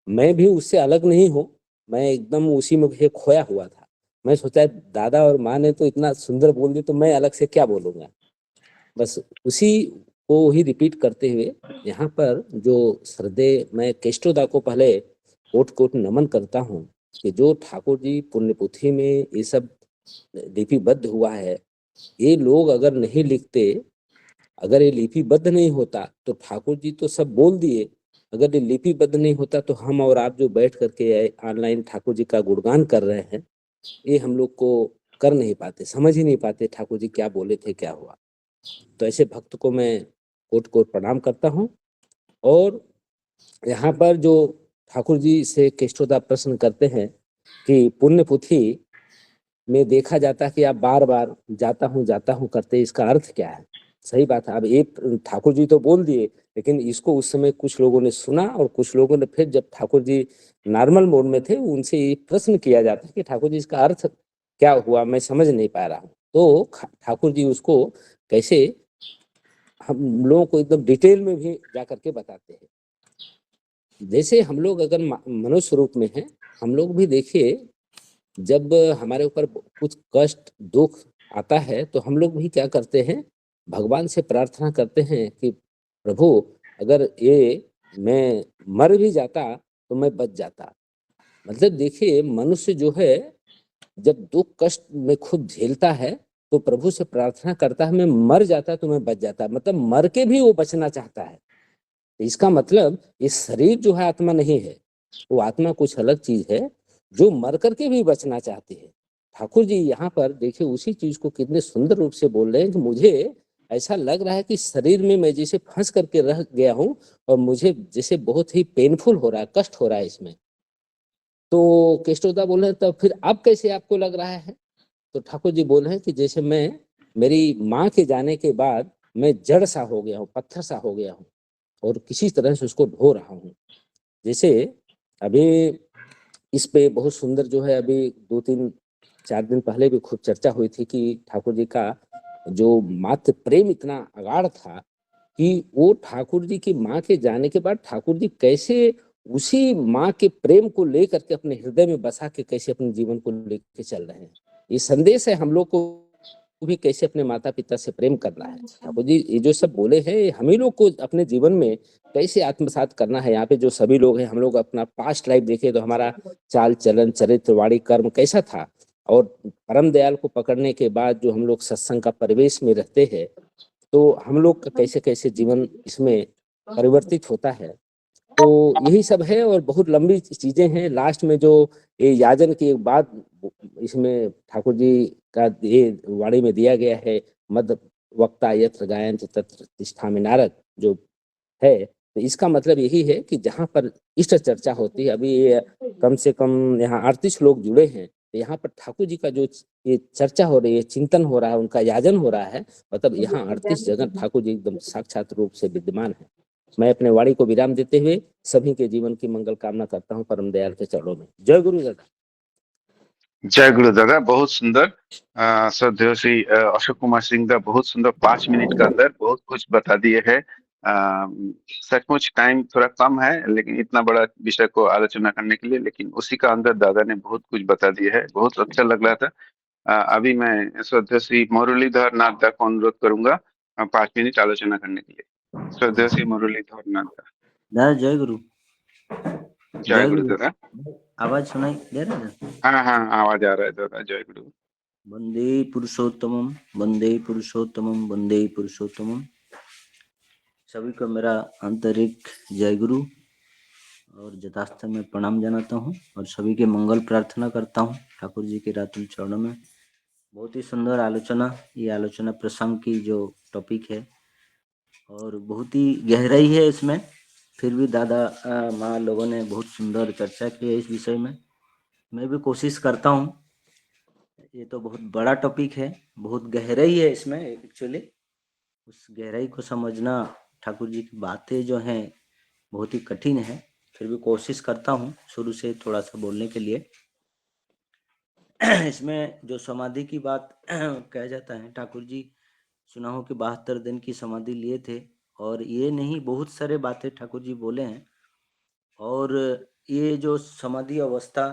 मैं भी उससे अलग नहीं हूँ। मैं एकदम उसी में खोया हुआ था। मैं सोचा दादा और माँ ने तो इतना सुंदर बोल दिया तो मैं अलग से क्या बोलूँगा। बस उसी को ही रिपीट करते हुए यहाँ पर जो श्रद्धेय मैं केष्टोदा को पहले कोट कोट नमन करता हूँ कि जो ठाकुर जी पुण्यपुथी में ये सब लिपिबद्ध हुआ है, ये लोग अगर नहीं लिखते, अगर ये लिपिबद्ध नहीं होता तो ठाकुर जी तो सब बोल दिए, अगर ये लिपिबद्ध नहीं होता तो हम और आप जो बैठ करके ऑनलाइन ठाकुर जी का गुणगान कर रहे हैं, ये हम लोग को कर नहीं पाते, समझ ही नहीं पाते ठाकुर जी क्या बोले थे, क्या हुआ। तो ऐसे भक्त को मैं कोट कोट प्रणाम करता हूँ। और यहाँ पर जो ठाकुर जी से केष्टोदा प्रश्न करते हैं कि पुण्यपुथी में देखा जाता है कि आप बार बार जाता हूँ करते, इसका अर्थ क्या है। सही बात है। अब एक ठाकुर जी तो बोल दिए, लेकिन इसको उस समय कुछ लोगों ने सुना और कुछ लोगों ने फिर जब ठाकुर जी नॉर्मल मोड में थे उनसे ये प्रश्न किया जाता है कि ठाकुर जी इसका अर्थ क्या हुआ, मैं समझ नहीं पा रहा हूँ। तो ठाकुर जी उसको कैसे हम लोगों को एकदम डिटेल में भी जा करके बताते हैं। जैसे हम लोग अगर मनुष्य रूप में हैं, हम लोग भी देखिए जब हमारे ऊपर कुछ कष्ट दुख आता है तो हम लोग भी क्या करते हैं, भगवान से प्रार्थना करते हैं कि प्रभु अगर ये मैं मर भी जाता तो मैं बच जाता। मतलब देखिए मनुष्य जो है जब दुख कष्ट में खुद झेलता है तो प्रभु से प्रार्थना करता है मैं मर जाता तो मैं बच जाता, मतलब मर के भी वो बचना चाहता है। इसका मतलब ये शरीर जो है आत्मा नहीं है, वो आत्मा कुछ अलग चीज है जो मर करके भी बचना चाहती है। ठाकुर जी यहाँ पर देखिए उसी चीज को कितने सुंदर रूप से बोल रहे हैं कि मुझे ऐसा लग रहा है कि शरीर में मैं जैसे फंस करके रह गया हूँ और मुझे जैसे बहुत ही पेनफुल हो रहा है, कष्ट हो रहा है इसमें। तो केष्टोदा बोल रहे हैं तो फिर अब कैसे आपको लग रहा है। तो ठाकुर जी बोल रहे हैं कि जैसे मैं मेरी माँ के जाने के बाद मैं जड़ सा हो गया हूँ, पत्थर सा हो गया हूँ और किसी तरह से उसको ढो रहा हूँ। जैसे अभी इस पे बहुत सुंदर जो है अभी 2-3-4 दिन पहले भी खूब चर्चा हुई थी कि ठाकुर जी का जो मात्र प्रेम इतना अगाढ़ था कि वो ठाकुर जी की माँ के जाने के बाद ठाकुर जी कैसे उसी माँ के प्रेम को लेकर के अपने हृदय में बसा के कैसे अपने जीवन को लेकर चल रहे हैं। ये संदेश है हम लोग को को भी कैसे अपने माता पिता से प्रेम करना है। ठाकुर जी ये जो सब बोले हैं ये हम ही लोग को अपने जीवन में कैसे आत्मसात करना है। यहाँ पे जो सभी लोग हैं हम लोग अपना पास्ट लाइफ देखें तो हमारा चाल चलन चरित्र वाणी कर्म कैसा था, और परम दयाल को पकड़ने के बाद जो हम लोग सत्संग का परिवेश में रहते हैं तो हम लोग का कैसे कैसे जीवन इसमें परिवर्तित होता है। तो यही सब है और बहुत लंबी चीजें हैं। लास्ट में जो ये याजन की एक बात इसमें ठाकुर जी का ये वाणी में दिया गया है, मद वक्ता यत्र गायन तत्र तिष्ठामि नारद, जो है तो इसका मतलब यही है कि जहाँ पर इष्ट चर्चा होती है, अभी ये कम से कम यहाँ 38 लोग जुड़े हैं, तो यहाँ पर ठाकुर जी का जो ये चर्चा हो रही है, चिंतन हो रहा है, उनका याजन हो रहा है, मतलब यहाँ 38 जगह ठाकुर जी एकदम साक्षात रूप से विद्यमान है। मैं अपने वाणी को विराम देते हुए सभी के जीवन की मंगल कामना करता हूँ परम दयाल के चरणों में। जय गुरु दादा। जय गुरु दादा, बहुत सुंदर। श्रद्धेय श्री अशोक कुमार सिंह दा बहुत सुंदर 5 मिनट के अंदर बहुत कुछ बता दिए है। सचमुच टाइम थोड़ा कम है लेकिन इतना बड़ा विषय को आलोचना करने के लिए, लेकिन उसी का अंदर दादा ने बहुत कुछ बता दिया है, बहुत अच्छा लग रहा था। अभी मैं श्रद्धेय श्री मुरलीधर नाथ दा को अनुरोध करूंगा 5 मिनट आलोचना करने के लिए। श्रद्धेय श्री मुरलीधर नाथ दा। दादा जय गुरु। जय जय गुरु गुरु। दादा। आवाज सुनाई दे रहा है ना? हाँ हाँ, आवाज आ रहा है दादा। जय गुरु। वंदे पुरुषोत्तमम वंदे पुरुषोत्तमम वंदे पुरुषोत्तमम। सभी को मेरा आंतरिक जय गुरु और यथास्थ में प्रणाम जनाता हूँ और सभी के मंगल प्रार्थना करता हूँ ठाकुर जी के रातुल चरणों में। बहुत ही सुंदर आलोचना, ये आलोचना प्रसंग की जो टॉपिक है और बहुत ही गहराई है इसमें, फिर भी दादा माँ लोगों ने बहुत सुंदर चर्चा की है इस विषय में। मैं भी कोशिश करता हूँ। ये तो बहुत बड़ा टॉपिक है, बहुत गहराई है इसमें एक्चुअली। उस गहराई को समझना, ठाकुर जी की बातें जो हैं बहुत ही कठिन है, फिर भी कोशिश करता हूँ शुरू से थोड़ा सा बोलने के लिए। इसमें जो समाधि की बात कहा जाता है, ठाकुर जी सुना हो कि 72 दिन की समाधि लिए थे और ये नहीं बहुत सारे बातें ठाकुर जी बोले हैं। और ये जो समाधि अवस्था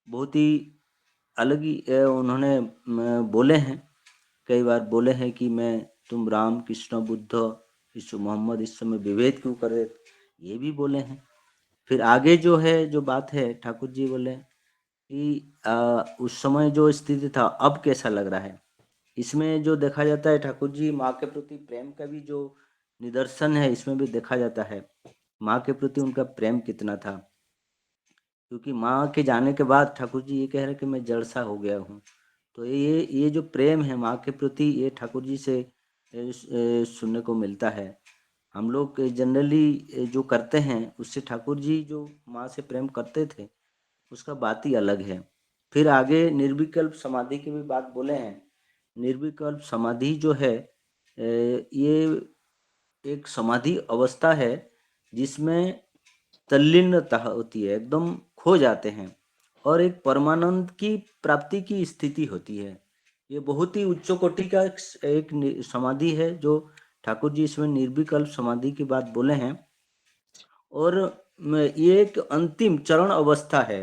बहुत ही अलग ही उन्होंने बोले हैं, कई बार बोले हैं कि मैं तुम राम कृष्ण बुद्ध यीशु मोहम्मद इस समय विभेद क्यों कर रहे, ये भी बोले हैं। फिर आगे जो है जो बात है, ठाकुर जी बोले कि उस समय जो स्थिति था अब कैसा लग रहा है। इसमें जो देखा जाता है ठाकुर जी माँ के प्रति प्रेम का भी जो निदर्शन है इसमें भी देखा जाता है, माँ के प्रति उनका प्रेम कितना था। क्योंकि माँ के जाने के बाद ठाकुर जी ये कह रहे कि मैं जड़ सा हो गया हूँ। तो ये जो प्रेम है माँ के प्रति, ये ठाकुर जी से सुनने को मिलता है। हम लोग जनरली जो करते हैं उससे ठाकुर जी जो माँ से प्रेम करते थे उसका बात ही अलग है। फिर आगे निर्विकल्प समाधि की भी बात बोले हैं। निर्विकल्प समाधि जो है ये एक समाधि अवस्था है जिसमें तल्लीनता होती है, एकदम खो जाते हैं और एक परमानंद की प्राप्ति की स्थिति होती है। ये बहुत ही उच्च कोटि का एक समाधि है जो ठाकुर जी इसमें निर्विकल्प समाधि की बात बोले हैं। और ये एक अंतिम चरण अवस्था है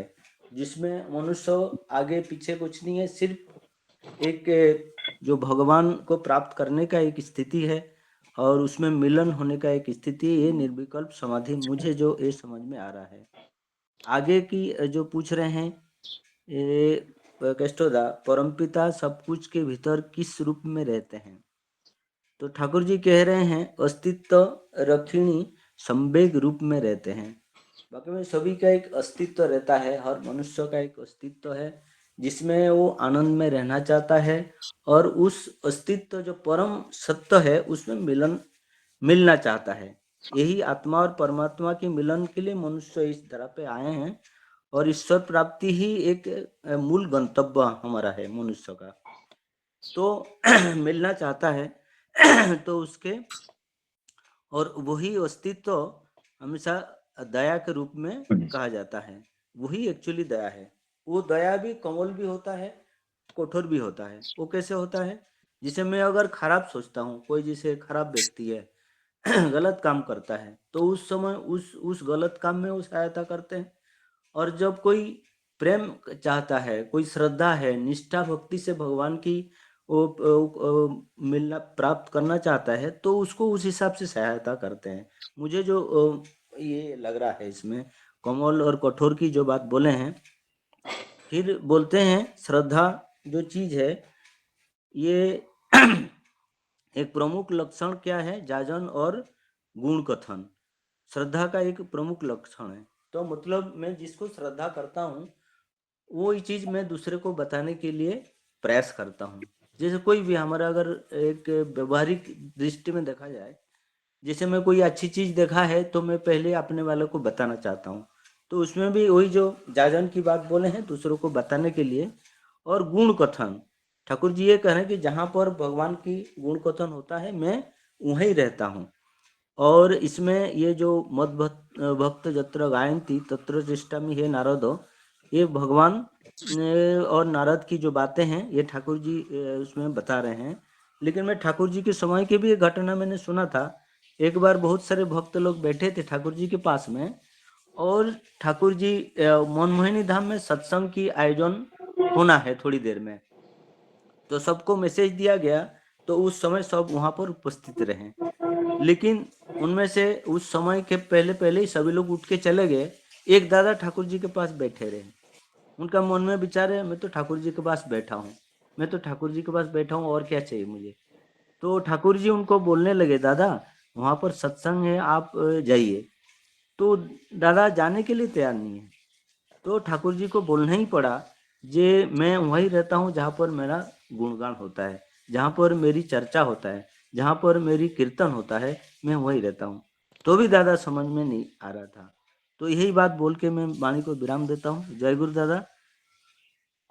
जिसमें मनुष्य आगे पीछे कुछ नहीं है, सिर्फ एक जो भगवान को प्राप्त करने का एक स्थिति है और उसमें मिलन होने का एक स्थिति। ये निर्विकल्प समाधि मुझे जो ये समझ में आ रहा है। आगे की जो पूछ रहे हैं ये कैस्टोदा, परमपिता सब कुछ के भीतर किस रूप में रहते हैं। तो ठाकुर जी कह रहे हैं अस्तित्व रखिणी संवेग रूप में रहते हैं। बाकी में सभी का एक अस्तित्व रहता है, हर मनुष्य का एक अस्तित्व है जिसमें वो आनंद में रहना चाहता है और उस अस्तित्व जो परम सत्य है उसमें मिलना चाहता है। यही आत्मा और परमात्मा के मिलन के लिए मनुष्य इस धरा पे आए हैं और ईश्वर प्राप्ति ही एक मूल गंतव्य हमारा है मनुष्य का। तो मिलना चाहता है तो उसके और वही अस्तित्व हमेशा दया के रूप में कहा जाता है। वही एक्चुअली दया है। वो दया भी कोमल भी होता है, कठोर भी होता है। वो कैसे होता है, जिसे मैं अगर खराब सोचता हूँ, कोई जैसे खराब व्यक्ति है गलत काम करता है तो उस समय उस गलत काम में वो सहायता करते हैं। और जब कोई प्रेम चाहता है, कोई श्रद्धा है, निष्ठा भक्ति से भगवान की मिलना प्राप्त करना चाहता है तो उसको उस हिसाब से सहायता करते हैं। मुझे जो ये लग रहा है इसमें कोमल और कठोर की जो बात बोले हैं, फिर बोलते हैं श्रद्धा जो चीज है ये एक प्रमुख लक्षण क्या है, जाजन और गुण कथन श्रद्धा का एक प्रमुख लक्षण है। तो मतलब मैं जिसको श्रद्धा करता हूँ वो ही चीज मैं दूसरे को बताने के लिए प्रयास करता हूँ। जैसे कोई भी हमारा अगर एक व्यवहारिक दृष्टि में देखा जाए, जैसे मैं कोई अच्छी चीज देखा है तो मैं पहले अपने वालों को बताना चाहता हूँ, तो उसमें भी वही जो जाजन की बात बोले हैं दूसरों को बताने के लिए। और गुण कथन ठाकुर जी ये कह रहे हैं कि जहाँ पर भगवान की गुण कथन होता है मैं वहीं रहता हूँ। और इसमें ये जो मद भक्त जत्र गायंती तत्र तिष्ठामि हे नारदो, ये भगवान और नारद की जो बातें हैं ये ठाकुर जी उसमें बता रहे हैं। लेकिन मैं ठाकुर जी के समय की भी एक घटना मैंने सुना था। एक बार बहुत सारे भक्त लोग बैठे थे ठाकुर जी के पास में, और ठाकुर जी मनमोहिनी धाम में सत्संग की आयोजन होना है थोड़ी देर में, तो सबको मैसेज दिया गया, तो उस समय सब वहां पर उपस्थित रहे। लेकिन उनमें से उस समय के पहले पहले ही सभी लोग उठ के चले गए। एक दादा ठाकुर जी के पास बैठे रहे। उनका मन में विचार है मैं तो ठाकुर जी के पास बैठा हूँ, मैं तो ठाकुर जी के पास बैठा हूँ, और क्या चाहिए मुझे। तो ठाकुर जी उनको बोलने लगे, दादा वहां पर सत्संग है, आप जाइए। तो दादा जाने के लिए तैयार नहीं है। तो ठाकुर जी को बोलना ही पड़ा, जे मैं वहीं रहता हूँ जहाँ पर मेरा गुणगान होता है, जहाँ पर मेरी चर्चा होता है, जहाँ पर मेरी कीर्तन होता है, मैं वहीं रहता हूँ। तो भी दादा समझ में नहीं आ रहा था। तो यही बात बोल के मैं वाणी को विराम देता हूँ। जय गुरु दादा,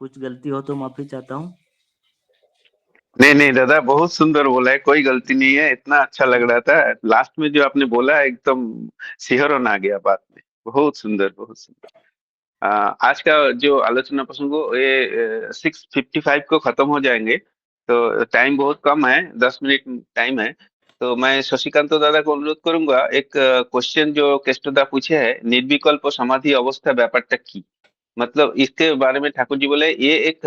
कुछ गलती हो तो माफी चाहता हूँ। नहीं नहीं दादा, बहुत सुंदर बोला है, कोई गलती नहीं है, इतना अच्छा लग रहा था। लास्ट में जो आपने बोला एकदम सिहरन आ गया बात में। बहुत सुंदर, बहुत सुंदर। आज का जो आलोचना प्रसंग हो ये 6:55 को खत्म हो जाएंगे, तो टाइम बहुत कम है, 10 मिनट टाइम है। तो मैं शशिकांत दादा को अनुरोध करूंगा, एक क्वेश्चन जो केष्टदा पूछे है, निर्विकल्प समाधि अवस्था ব্যাপারটা কি, मतलब इसके बारे में ठाकुर जी बोले ये एक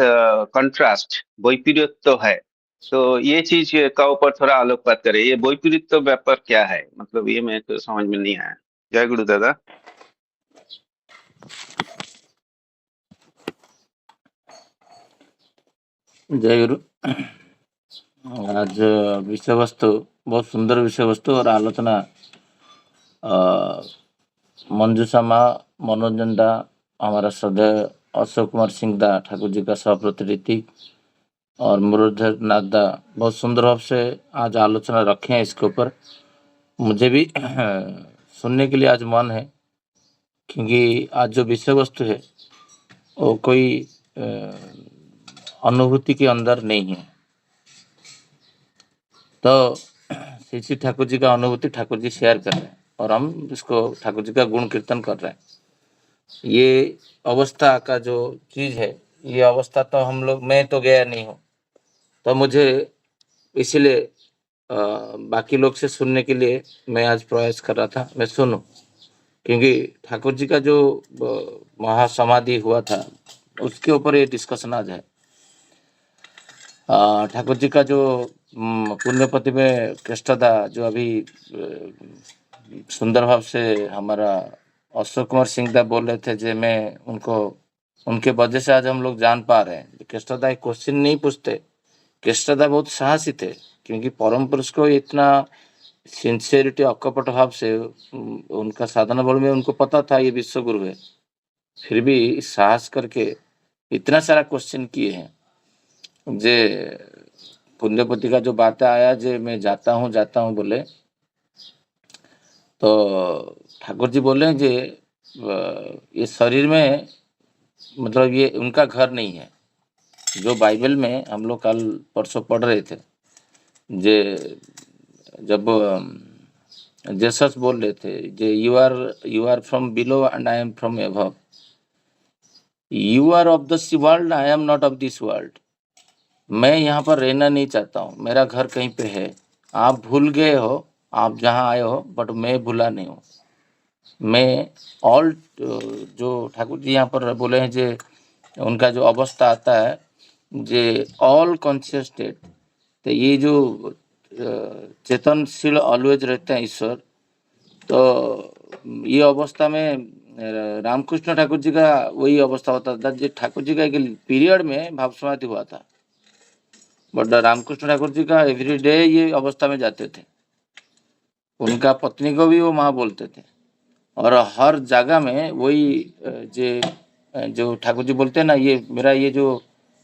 कंट्रास्ट वैपरीत्य है। तो ये चीज का ऊपर थोड़ा आलोकपात करें, ये वैपरीत्य व्यापार क्या है, मतलब ये मेरे को समझ में नहीं आया। जय गुरु दादा। जय गुरु। आज विषय वस्तु बहुत सुंदर विषय वस्तु और आलोचना मंजूषा माँ, मनोरंजन दा, हमारा श्रद्धेय अशोक कुमार सिंह दा, ठाकुर जी का सभापति ऋतिक और मुरलीधर नाथ दा बहुत सुंदर भाव से आज आलोचना रखे हैं इसके ऊपर। मुझे भी सुनने के लिए आज मन है, क्योंकि आज जो विषय वस्तु है वो कोई अनुभूति के अंदर नहीं है। तो श्री ठाकुर जी का अनुभूति ठाकुर जी शेयर कर रहे हैं और हम इसको ठाकुर जी का गुण कीर्तन कर रहे हैं। ये अवस्था का जो चीज है, ये अवस्था तो हम लोग, मैं तो गया नहीं हूँ, तो मुझे इसीलिए बाकी लोग से सुनने के लिए मैं आज प्रयास कर रहा था, मैं सुनूं, क्योंकि ठाकुर जी का जो महासमाधि हुआ था उसके ऊपर ये डिस्कशन आज है। ठाकुर जी का जो पुण्यपति में कृष्णदा जो अभी सुंदर भाव से हमारा अशोक कुमार सिंह दा बोल रहे थे, जे मैं उनको, उनके वजह से आज हम लोग जान पा रहे हैं। कृष्णदा एक क्वेश्चन नहीं पूछते, कृष्णदा बहुत साहसी थे, क्योंकि परम पुरुष को इतना सिंसियरिटी अकपट भाव से उनका साधना बल में उनको पता था ये विश्व गुरु है, फिर भी साहस करके इतना सारा क्वेश्चन किए हैं। जे पुण्यपति का जो बात आया, जे मैं जाता हूँ बोले, तो ठाकुर जी बोले जे ये शरीर में, मतलब ये उनका घर नहीं है। जो बाइबल में हम लोग कल परसों पढ़ रहे थे, जे जब जेसस बोल रहे थे जे you are from below and I am from above, you are of this world, I am not of this world. मैं यहाँ पर रहना नहीं चाहता हूँ, मेरा घर कहीं पे है। आप भूल गए हो आप जहाँ आए हो, बट मैं भूला नहीं हूँ। मैं ऑल जो ठाकुर जी यहाँ पर बोले हैं, जे उनका जो अवस्था आता है जे ऑल कॉन्शियस स्टेट, तो ये जो चेतनशील ऑलवेज रहते हैं ईश्वर, तो ये अवस्था में रामकृष्ण ठाकुर जी का वही अवस्था होता था। जो ठाकुर जी का एक पीरियड में भाव समाधि हुआ था, बट रामकृष्ण ठाकुर जी का एवरी डे ये अवस्था में जाते थे। उनका पत्नी को भी वो माँ बोलते थे, और हर जगह में वही जो ठाकुर जी बोलते हैं ना, ये मेरा ये जो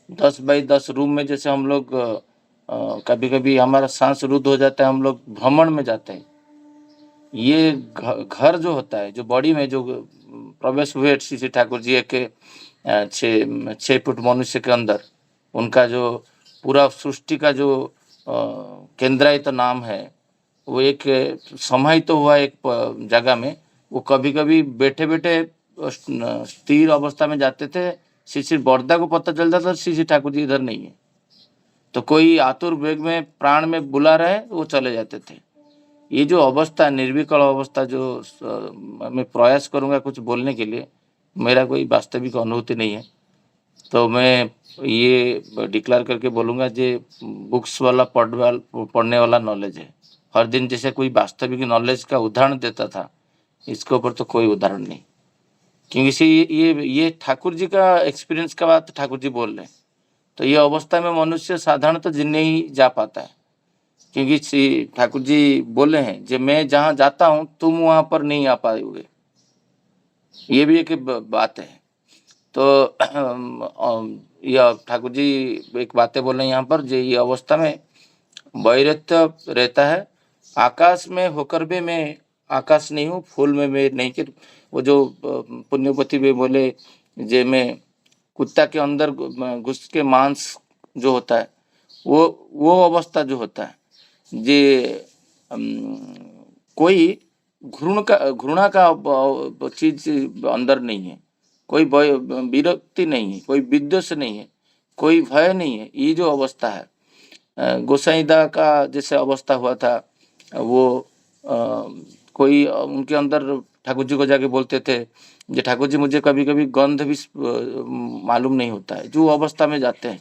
10 बाई 10 रूम में, जैसे हम लोग कभी कभी हमारा सांस रुद्ध हो जाता है, हम लोग भ्रमण में जाते हैं, ये घर जो होता है, जो बॉडी में जो प्रवेश हुए श्री ठाकुर जी के 6 फुट मनुष्य के अंदर, उनका जो पूरा सृष्टि का जो केंद्रायित नाम है, वो एक समाहित तो हुआ एक जगह में। वो कभी कभी बैठे बैठे स्थिर अवस्था में जाते थे। श्री बरदा को पता चलता था श्री ठाकुर जी इधर नहीं है, तो कोई आतुर वेग में प्राण में बुला रहे, वो चले जाते थे। ये जो अवस्था, निर्विकल अवस्था, जो मैं प्रयास करूंगा कुछ बोलने के लिए, मेरा कोई वास्तविक अनुभूति नहीं है, तो मैं ये डिक्लेयर करके बोलूँगा जे बुक्स वाला पढ़ने वाला नॉलेज है। हर दिन जैसे कोई वास्तविक नॉलेज का उदाहरण देता था, इसके ऊपर तो कोई उदाहरण नहीं, क्योंकि ये ठाकुर जी का एक्सपीरियंस का बात ठाकुर जी बोल रहे हैं। तो ये अवस्था में मनुष्य साधारणतः जिन्हें ही जा पाता है, क्योंकि श्री ठाकुर जी बोले हैं जो मैं जहाँ जाता हूँ तुम वहाँ पर नहीं आ पाओगे, ये भी एक बात है। तो यह ठाकुर जी एक बातें बोल रहे हैं यहाँ पर, जो ये अवस्था में वैरत्य रहता है। आकाश में होकर भी मैं आकाश नहीं हूँ, फूल में मैं नहीं, कि वो जो पुण्यपति भी बोले, जे मैं कुत्ता के अंदर घुस के मांस जो होता है, वो अवस्था जो होता है, जे कोई घृणा का चीज अंदर नहीं है, कोई विरक्ति नहीं है, कोई विद्वेष नहीं है, कोई भय नहीं है। ये जो अवस्था है, गोसाईदा का जैसे अवस्था हुआ था, वो कोई उनके अंदर ठाकुर जी को जाके बोलते थे जो ठाकुर जी मुझे कभी कभी गंध भी मालूम नहीं होता है, जो अवस्था में जाते हैं।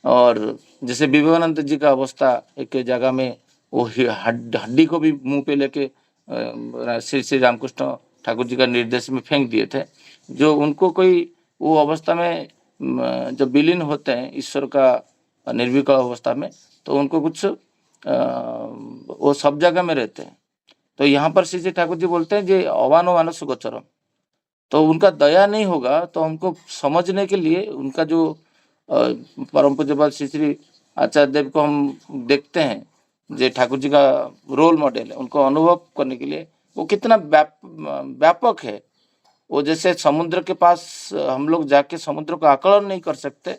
और जैसे विवेकानंद जी का अवस्था, एक जगह में वो हड्डी को भी मुंह पे लेके श्री रामकृष्ण ठाकुर जी का निर्देश में फेंक दिए थे। जो उनको कोई वो अवस्था में जब विलीन होते हैं ईश्वर का निर्विकल अवस्था में, तो उनको कुछ वो सब जगह में रहते हैं। तो यहाँ पर श्री ठाकुर जी बोलते हैं जे अवानो मानस गोचरम, तो उनका दया नहीं होगा तो हमको समझने के लिए उनका जो परम पूज्यपाल श्री आचार्य देव को हम देखते हैं, जो ठाकुर जी का रोल मॉडल है, उनको अनुभव करने के लिए वो कितना व्यापक है। वो जैसे समुद्र के पास हम लोग जाके समुद्र का आकलन नहीं कर सकते,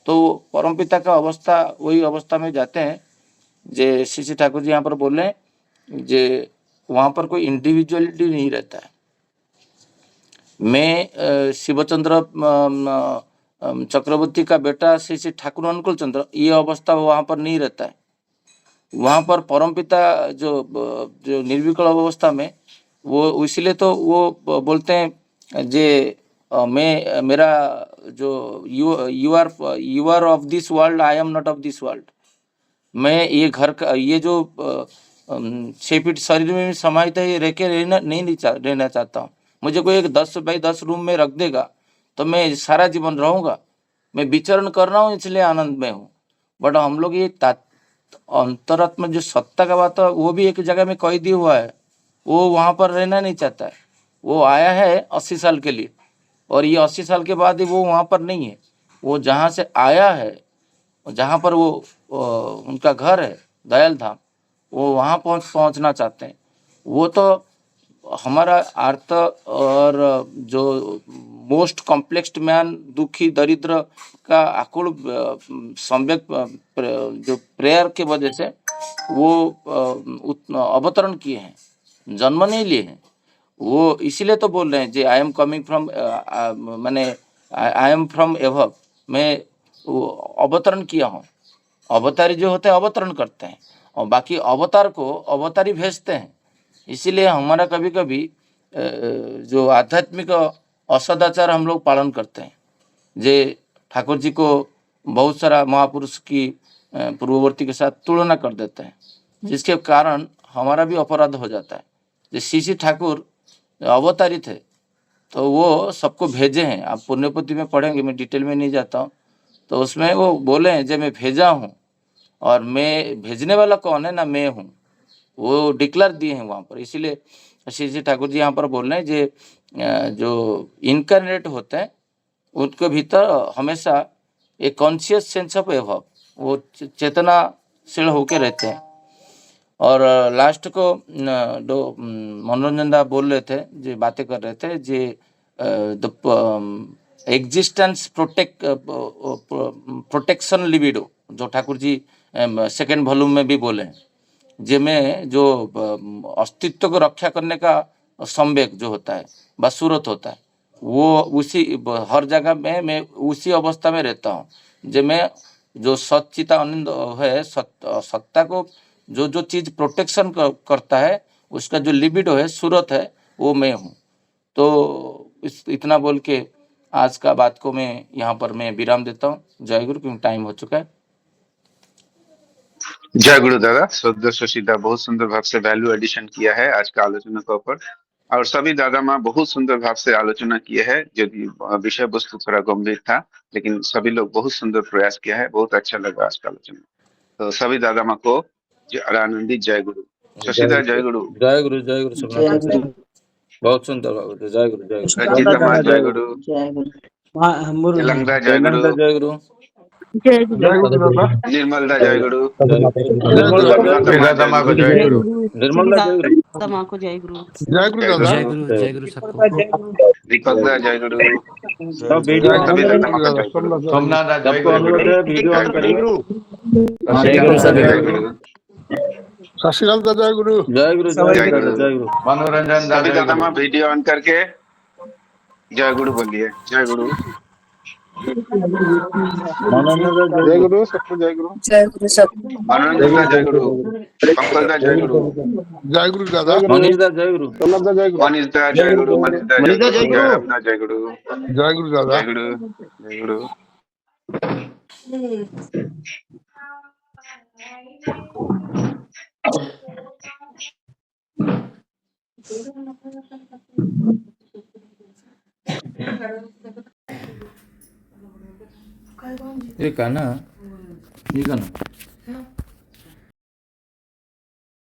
तो परमपिता का अवस्था वही अवस्था में जाते हैं। जे श्री ठाकुर जी यहाँ पर बोल रहे हैं जे वहाँ पर कोई इंडिविजुअलिटी नहीं रहता है। मैं शिवचंद्र चक्रवर्ती का बेटा श्री ठाकुर अनुकूल चंद्र, ये अवस्था वहाँ पर नहीं रहता है। वहाँ पर परमपिता जो निर्विकल अवस्था में, वो इसलिए तो वो बोलते हैं जे मेरा जो you are of this world, I am not of this world. मैं ये घर का ये जो 6 फीट शरीर में समाहित है, ये रह के रहना चाहता हूँ। मुझे कोई एक 10 बाई 10 रूम में रख देगा तो मैं सारा जीवन रहूंगा। मैं विचरण कर रहा हूँ इसलिए आनंद में हूँ। बट हम लोग ये अंतरात्मा जो सत्ता का बात है, वो भी एक जगह में कैदी हुआ है, वो वहां पर रहना नहीं चाहता है। वो आया है 80 साल के लिए, और ये 80 साल के बाद ही वो वहां पर नहीं है। वो जहाँ से आया है, जहाँ पर वो उनका घर है दयाल धाम, वो वहाँ पहुँचना चाहते हैं। वो तो हमारा अर्थ और जो मोस्ट कॉम्प्लेक्स्ड मैन, दुखी दरिद्र का आकुल सम्यक जो प्रेयर के वजह से वो अवतरण किए हैं, जन्म नहीं लिए हैं। वो इसीलिए तो बोल रहे हैं जे आई एम कमिंग फ्रॉम, मैंने आई एम फ्रॉम एवब, मैं अवतरण किया हूँ। अवतारी जो होते हैं अवतरण करते हैं, और बाकी अवतार को अवतारी भेजते हैं। इसीलिए हमारा कभी कभी जो आध्यात्मिक असदाचार हम लोग पालन करते हैं, जे ठाकुर जी को बहुत सारा महापुरुष की पूर्ववर्ती के साथ तुलना कर देते हैं, जिसके कारण हमारा भी अपराध हो जाता है। जो श्री ठाकुर अवतारित है तो वो सबको भेजे हैं। आप पुण्यपोथी में पढ़ेंगे, मैं डिटेल में नहीं जाता हूँ, तो उसमें वो बोले हैं जो मैं भेजा हूँ, और मैं भेजने वाला कौन है ना, मैं हूँ, वो डिक्लेयर दिए हैं वहाँ पर। इसीलिए श्री ठाकुर जी यहाँ पर बोल रहे हैं जो इनकारनेट होते हैं उनके भीतर हमेशा एक कॉन्शियस सेंस ऑफ एवॉव, वो चेतनाशील होके रहते हैं। और लास्ट को मनोरंजन दा बोल रहे थे, जो बातें कर रहे थे, जे द एग्जिस्टेंस प्रोटेक्शन लिबिडो, जो ठाकुर जी सेकेंड वॉल्यूम में भी बोले हैं, जिसमें जो अस्तित्व को रक्षा करने का संवेग जो होता है व सूरत होता है, वो उसी हर जगह में मैं उसी अवस्था में रहता हूँ, जो मैं जो सच्चिता आनंद है, सत्ता को जो चीज़ प्रोटेक्शन करता है, उसका जो लिबिडो है, सूरत है, वो मैं हूँ। तो इतना बोल के आज का बात को मैं यहाँ पर मैं विराम देता हूँ। जय गुरु, क्योंकि टाइम हो चुका है। जय गुरु दादा। श्रद्धा सुशीदा बहुत सुंदर भाव से वैल्यू एडिशन किया है आज का आलोचना के ऊपर, और सभी दादा माँ बहुत सुंदर भाव से आलोचना किए है। यदि विषय वस्तु थोड़ा गंभीर था, लेकिन सभी लोग बहुत सुंदर प्रयास किया है। बहुत अच्छा लगा आज का आलोचना। तो सभी दादा माँ को आनंदित जय गुरु। शशिदा जय गुरु। जय गुरु, जय गुरु सोमनाथ जी, बहुत सुंदर बाबू, जय गुरु, जय गुरु। रंजीता माँ जय गुरु। जय गुरु। तेलंगा जय गुरु। जय गुरु। जय गुरु। जय गुरु दादा। निर्मल दा जय गुरु। जय गुरु दादा। सोमनाथ माँ जय गुरु। जय गुरु। निर्मल दा जय गुरु। दादा को जय गुरु। जय गुरु जय दादा। गुरु। जय गुरु सबको। दीपक दा जय गुरु। सब वीडियो ऑन सभी करिए। दादा माँ का जय गुरु। सोमनाथ दा जय सबको अनुरोध है, वीडियो ऑन करिए। जय गुरु सभी जय को। गुरु। शशिलाल दादा जय गुरु। जय गुरु, जय गुरु। जय गुरु। मनोरंजन दा सभी जय दादा गुरु। माँ वीडियो ऑन करके जय गुरु बोलिए। जय गुरु। जय गुरु सबको जय गुरु। जय गुरु सब। मनोरंजन दा जय गुरु। पंकज दा जय गुरु। जय गुरु दादा। मनीष दा जय गुरु। मनीष दा जय गुरु। मनीष दा जय गुरु। जय अपना जय गुरु। जय गुरु दादा। जय गुरु। जय गुरु। ये कहना